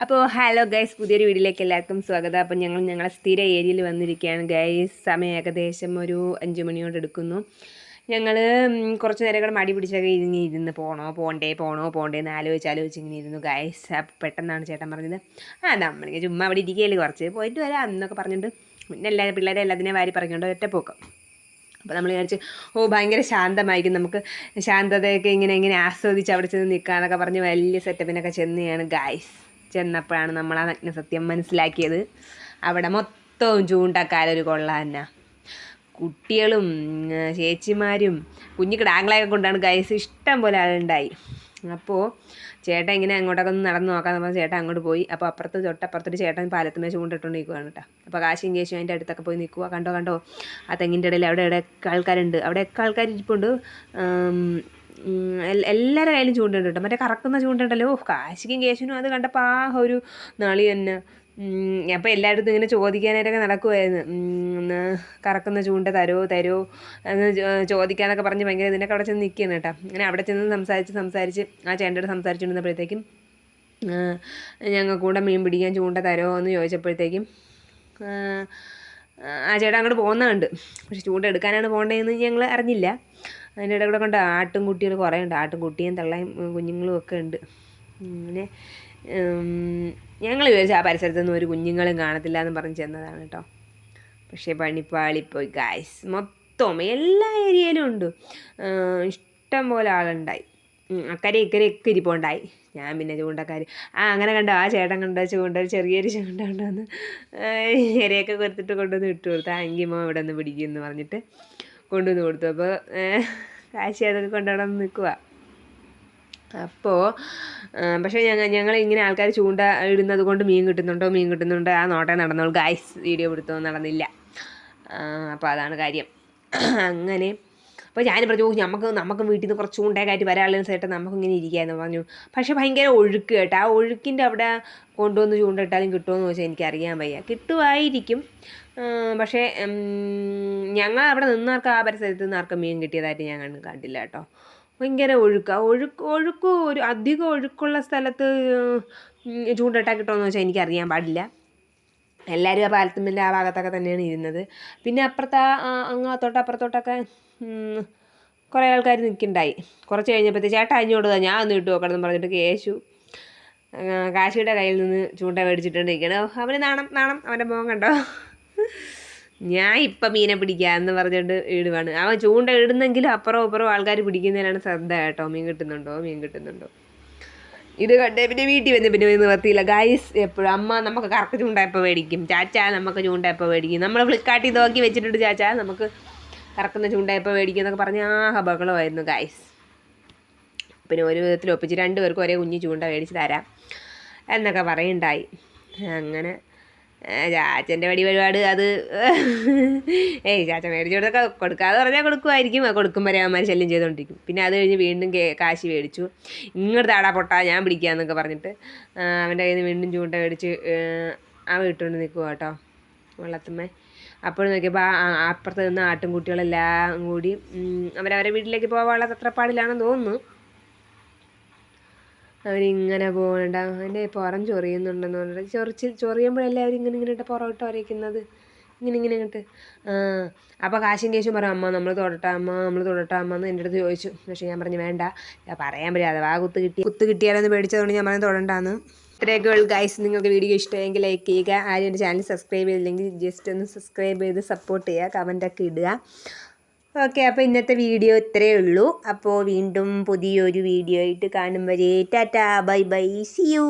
അപ്പോൾ hello guys, പുതിയൊരു വീഡിയോയിലേക്ക് എല്ലാവർക്കും സ്വാഗതം. അപ്പോൾ ഞങ്ങളെ സ്ഥിര ഏരിയയിൽ വന്നിരിക്കുകയാണ് ഗൈസ്. സമയം ഏകദേശം ഒരു 5 മണിയോട് എടുക്കുന്നു. ഞങ്ങൾ കുറച്ച് നേരം കൂടെ മടി പിടിച്ചൊക്കെ ഇരുന്ന് പോകണ്ടേ എന്ന് ആലോചിച്ച് ഇങ്ങനെ ഇരുന്നു ഗൈസ്. അപ്പോൾ പെട്ടെന്നാണ് ചേട്ടൻ പറഞ്ഞത്, നമ്മൾക്ക് ചുമ്മാ അവിടെ ഇരിക്കുകയല്ലേ, കുറച്ച് പോയിട്ട് വരാം എന്നൊക്കെ പറഞ്ഞിട്ട് പിന്നെ പിള്ളേരെ എല്ലാത്തിനെയും വാരി പറഞ്ഞുകൊണ്ട് ഒറ്റപ്പോക്കാം. അപ്പോൾ നമ്മൾ വിചാരിച്ച് ഭയങ്കര ശാന്തമായിരിക്കും, നമുക്ക് ശാന്തതയൊക്കെ ഇങ്ങനെ ആസ്വദിച്ച് അവിടെ ചെന്ന് നിൽക്കാമെന്നൊക്കെ പറഞ്ഞ് വലിയ സെറ്റപ്പിനൊക്കെ ചെന്നെയാണ് ഗൈസ്. ചെന്നപ്പോഴാണ് നമ്മൾ ആ നഗ്ന സത്യം മനസ്സിലാക്കിയത്. അവിടെ മൊത്തവും ചൂണ്ടക്കാരൊരു കൊള്ള തന്നെ, കുട്ടികളും ചേച്ചിമാരും കുഞ്ഞിക്കിടാങ്ങളെയൊക്കെ കൊണ്ടാണ് ഗൈസ്. ഇഷ്ടം പോലെ ആളുണ്ടായി. അപ്പോൾ ചേട്ടൻ ഇങ്ങനെ അങ്ങോട്ടൊക്കെ ഒന്ന് നടന്ന് നോക്കാമെന്ന് പറഞ്ഞാൽ ചേട്ടൻ അങ്ങോട്ട് പോയി. അപ്പോൾ തൊട്ടപ്പുറത്തൊരു ചേട്ടൻ പാലത്തുമേ ചൂണ്ടിട്ടുകൊണ്ട് നിൽക്കുകയാണ് കേട്ടോ. അപ്പോൾ കാശിയും കേശും അതിൻ്റെ അടുത്തൊക്കെ പോയി നിൽക്കുക. കണ്ടോ ആ തെങ്ങിൻ്റെ ഇടയിൽ അവിടെയൊക്കെ ആൾക്കാരുണ്ട്, അവിടെയൊക്കെ ആൾക്കാർ ഇരിപ്പുണ്ട്. എല്ലാവരുടെ കയ്യിലും ചൂണ്ടുണ്ട് കേട്ടോ. മറ്റേ കറക്കുന്ന ചൂണ്ടുണ്ടല്ലോ, കാശിക്കും കേശുനും അത് കണ്ടപ്പോൾ ആ ഒരു നാളി തന്നെ. അപ്പോൾ എല്ലായിടത്തും ഇങ്ങനെ ചോദിക്കാനായിട്ടൊക്കെ നടക്കുമായിരുന്നു, കറക്കുന്ന ചൂണ്ട തരോ എന്ന് ചോദിക്കാനൊക്കെ പറഞ്ഞ് ഭയങ്കര ഇതിനൊക്കെ അവിടെ ചെന്ന് നിൽക്കുകയാണ് കേട്ടോ. അങ്ങനെ അവിടെ ചെന്ന് സംസാരിച്ച് ആ ചേട്ടനോട് സംസാരിച്ചുകൊണ്ടിരുന്നപ്പോഴത്തേക്കും ഞങ്ങൾ കൂടെ മീൻ പിടിക്കാൻ ചൂണ്ട തരുമോ എന്ന് ചോദിച്ചപ്പോഴത്തേക്കും ആ ചേട്ടൻ അങ്ങോട്ട് പോകുന്നുണ്ട്. പക്ഷെ ചൂണ്ട എടുക്കാനാണ് പോകേണ്ടതെന്ന് ഞങ്ങൾ അറിഞ്ഞില്ല. അതിൻ്റെ ഇടയിൽ കൂടെ കൊണ്ട് ആട്ടുംകുട്ടികൾ കുറേ ഉണ്ട്, ആട്ടുംകുട്ടിയും തള്ളയും കുഞ്ഞുങ്ങളും ഒക്കെ ഉണ്ട്. അങ്ങനെ ഞങ്ങൾ വിചാരിച്ചു ആ പരിസരത്തൊന്നും ഒരു കുഞ്ഞുങ്ങളും കാണത്തില്ല എന്ന് പറഞ്ഞ് ചെന്നതാണ് കേട്ടോ. പക്ഷേ പണിപ്പാളിപ്പോയി ഗായ്സ്. മൊത്തം എല്ലാ ഏരിയയിലും ഉണ്ട്, ഇഷ്ടം പോലെ ആളുണ്ടായി. അക്കരെ ഇക്കരെയൊക്കെ ഇരിപ്പുണ്ടായി. ഞാൻ പിന്നെ ചൂണ്ടക്കാർ അങ്ങനെ കണ്ടോ, ആ ചേട്ടൻ കണ്ടോ ചൂണ്ട, ചെറിയൊരു ചൂണ്ട കൊണ്ടുവന്ന് ഇരയൊക്കെ കൊടുത്തിട്ട് കൊണ്ടുവന്ന് ഇട്ട് കൊടുത്തു. അങ്കിമോ ഇവിടെ നിന്ന് പിടിക്കുമെന്ന് പറഞ്ഞിട്ട് കൊണ്ടുവന്ന് കൊടുത്തു. അപ്പോൾ കാശി അതൊക്കെ കൊണ്ടുവന്ന് നിൽക്കുക. അപ്പോൾ പക്ഷേ ഞങ്ങൾ ഇങ്ങനെ ആൾക്കാർ ചൂണ്ട ഇടുന്നത് കൊണ്ട് മീൻ കിട്ടുന്നുണ്ടോ ആ നോട്ടം നടന്നോളൂ ഗായ്സ്. വീഡിയോ പിടുത്തമൊന്നും നടന്നില്ല. അപ്പോൾ അതാണ് കാര്യം. അങ്ങനെ അപ്പോൾ ഞാൻ പറഞ്ഞു, നമുക്ക് വീട്ടിൽ നിന്ന് കുറച്ച് ചൂണ്ടയൊക്കെ വരാനുള്ള സേട്ടൻ നമുക്കിങ്ങനെ ഇരിക്കാമെന്ന് പറഞ്ഞു. പക്ഷേ ഭയങ്കര ഒഴുക്ക് കേട്ടോ. ആ ഒഴുക്കിൻ്റെ അവിടെ കൊണ്ടുവന്ന് ചൂണ്ടിട്ടാലും കിട്ടുമെന്ന് ചോദിച്ചാൽ എനിക്കറിയാൻ വയ്യ. കിട്ടുമായിരിക്കും, പക്ഷേ ഞങ്ങൾ അവിടെ നിന്നാർക്ക് ആ പരിസരത്ത് നിന്ന് ആർക്കും മീൻ കിട്ടിയതായിട്ട് ഞാൻ കണ്ടില്ല കേട്ടോ. ഭയങ്കര ഒഴുക്ക് ഒരു അധികം ഒഴുക്കുള്ള സ്ഥലത്ത് ചൂണ്ടിട്ടാൽ കിട്ടുമെന്ന് വെച്ചാൽ എനിക്കറിയാൻ പാടില്ല. എല്ലാവരും ആ പാലത്തുമ്പിൻ്റെ ആ ഭാഗത്തൊക്കെ തന്നെയാണ് ഇരുന്നത്. പിന്നെ അപ്പുറത്തോട്ടൊക്കെ കുറേ ആൾക്കാർ നിൽക്കുന്നുണ്ടായി. കുറച്ച് കഴിഞ്ഞപ്പോഴത്തേക്ക് ചേട്ടാ അഞ്ഞോട്ട് ഞാൻ ഒന്ന് ഇട്ട് നോക്കണം എന്ന് പറഞ്ഞിട്ട് കാശിയുടെ കയ്യിൽ നിന്ന് ചൂണ്ട മേടിച്ചിട്ടുണ്ടിരിക്കണം. അവന് നാണം അവൻ്റെ മുഖം കണ്ടോ. ഞാൻ ഇപ്പം മീനെ പിടിക്കാമെന്ന് പറഞ്ഞിട്ട് ഇടുവാണ്. അവൻ ചൂണ്ട ഇടുന്നെങ്കിലും അപ്പുറം ആൾക്കാർ പിടിക്കുന്നതിനാണ് ശ്രദ്ധ കേട്ടോ. മീൻ കിട്ടുന്നുണ്ടോ ഇത് കണ്ടേ പിന്നെ വീട്ടിൽ പിന്നെ നിവർത്തിയില്ല ഗൈസ്. എപ്പോഴും അമ്മ നമുക്ക് കറക്റ്റ് ചൂണ്ട എപ്പോൾ മേടിക്കും, ചാച്ചാ നമുക്ക് ചൂണ്ട എപ്പോൾ മേടിക്കും, നമ്മൾ ഫ്ലിപ്കാർട്ടിൽ നോക്കി വെച്ചിട്ടുണ്ട് ചാച്ചാ നമുക്ക് കറക്കുന്ന ചൂണ്ട എപ്പോൾ മേടിക്കും എന്നൊക്കെ പറഞ്ഞ് ബഹളമായിരുന്നു ഗൈസ്. പിന്നെ ഒരു വിധത്തിൽ ഒപ്പിച്ച് 2 പേർക്കും ഒരേ കുഞ്ഞ് ചൂണ്ട മേടിച്ച് തരാം എന്നൊക്കെ പറയുണ്ടായി. അങ്ങനെ ചാച്ചൻ്റെ പരിപാട് അത് ചാച്ച മേടിച്ചോടൊക്കെ കൊടുക്കാതെ പറഞ്ഞാൽ കൊടുക്കുമായിരിക്കും. കൊടുക്കും വരെ അവന്മാർ ശല്യം ചെയ്തുകൊണ്ടിരിക്കും. പിന്നെ അത് കഴിഞ്ഞ് വീണ്ടും കാശി മേടിച്ചു. ഇങ്ങോട്ട് താടാ പൊട്ടാ ഞാൻ പിടിക്കാമെന്നൊക്കെ പറഞ്ഞിട്ട് അവൻ്റെ കയ്യിൽ നിന്ന് വീണ്ടും ചൂണ്ട മേടിച്ച് അവൻ ഇട്ടുകൊണ്ട് നിൽക്കുക കേട്ടോ വെള്ളത്തുമ്മേ. അപ്പോൾ നോക്കിയപ്പോൾ അപ്പുറത്ത് നിന്ന് ആട്ടിൻകുട്ടികളെല്ലാം കൂടി അവരവരെ വീട്ടിലേക്ക് പോകാനുള്ള തത്രപ്പാടിലാണെന്ന് തോന്നുന്നു. അവരിങ്ങനെ പോകണ്ട, അതിൻ്റെ പുറം ചൊറിയുന്നുണ്ടെന്ന് പറഞ്ഞിട്ട് ചൊറിയുമ്പോഴല്ലേ അവരിങ്ങനെ ഇട്ട് പുറമിട്ട് വരയ്ക്കുന്നത് ഇങ്ങനെ ഇങ്ങോട്ട്. അപ്പോൾ കാശും കേശും പറയും, അമ്മ നമ്മൾ തൊടട്ടാ അമ്മ എന്ന് എൻ്റെ അടുത്ത് ചോദിച്ചു. പക്ഷേ ഞാൻ പറഞ്ഞു വേണ്ട, പറയാൻ പറ്റില്ല, അഥവാ കുത്ത് കിട്ടിയാലെന്ന് പേടിച്ചതുകൊണ്ട് ഞാൻ പറഞ്ഞു തൊടണ്ടാന്ന്. ഇത്രയൊക്കെ ഗൈസ്. നിങ്ങൾക്ക് വീഡിയോ ഇഷ്ടമെങ്കിൽ ലൈക്ക് ചെയ്യുക. ആരും എൻ്റെ ചാനൽ സബ്സ്ക്രൈബ് ചെയ്തില്ലെങ്കിൽ ജസ്റ്റ് ഒന്ന് സബ്സ്ക്രൈബ് ചെയ്ത് സപ്പോർട്ട് ചെയ്യുക, കമൻറ്റൊക്കെ ഇടുക. ഓക്കെ, അപ്പോൾ ഇന്നത്തെ വീഡിയോ ഇത്രയേ ഉള്ളൂ. അപ്പോൾ വീണ്ടും പുതിയൊരു വീഡിയോ ആയിട്ട് കാണും വരെ tata bye bye, see U.